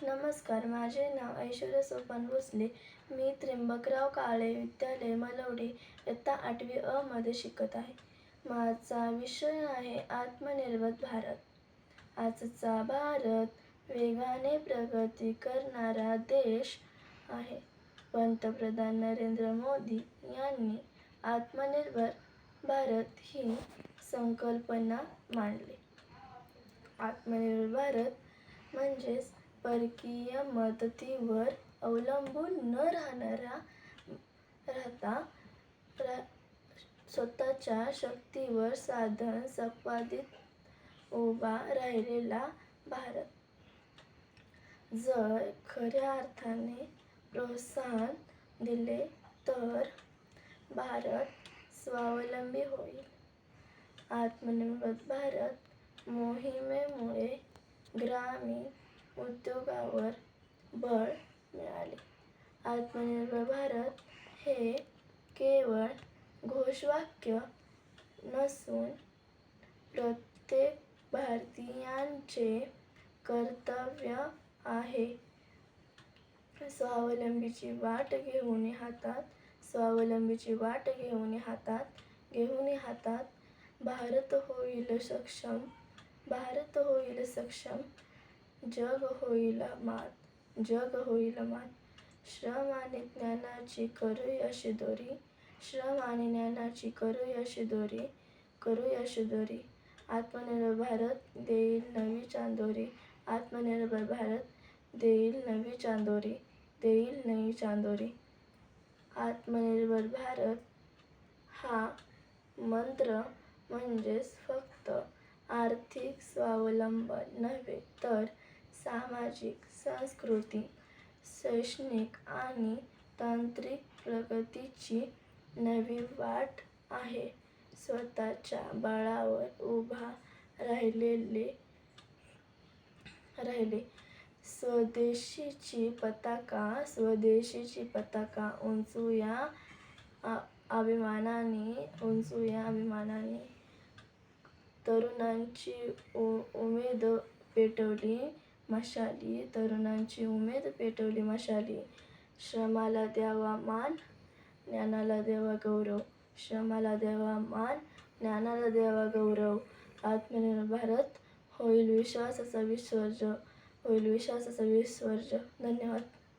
नमस्कार, माझे नाव ऐश्वर्या सोपान भोसले. मी त्र्यंबकराव काळे विद्यालय मलवडी इयत्ता 8वी अ मध्ये शिकत आहे. माझा विषय आहे आत्मनिर्भर भारत. आजचा भारत वेगाने प्रगती करणारा देश आहे. पंतप्रधान नरेंद्र मोदी यांनी आत्मनिर्भर भारत ही संकल्पना मांडली. आत्मनिर्भर भारत म्हणजेच परकीय मदतीवर अवलंबून न राहता स्वतःच्या शक्तीवर साधन संपादित उभा राहिलेला भारत. जर खऱ्या अर्थाने प्रोत्साहन दिले तर भारत स्वावलंबी होईल. आत्मनिर्भर भारत मोहिमेमुळे ग्रामीण उद्योगावर बळ मिळाले. आत्मनिर्भर भारत हे केवळ घोषवाक्य नसून प्रत्येक भारतीयाचे कर्तव्य आहे. स्वावलंबीची वाट घेऊन हातात भारत होईल सक्षम, जग होईल मात. श्रम आणि ज्ञानाची करूया शिदोरी. आत्मनिर्भर भारत देईल नवी चांदोरी. आत्मनिर्भर भारत देईल नवी चांदोरी. आत्मनिर्भर भारत हा मंत्र म्हणजेच फक्त आर्थिक स्वावलंबन नव्हे तर सामाजिक, सांस्कृतिक, शैक्षणिक आणि तांत्रिक प्रगतीची नवी वाट आहे. स्वतःच्या बळावर उभा राहिले स्वदेशीची पताका उंचवूया अभिमानाने. तरुणांची उमेद पेटवली मशाली. श्रमाला द्यावा मान, ज्ञानाला द्यावा गौरव. आत्मनिर्भर भारत होईल विश्वासाचा विश्वच. धन्यवाद.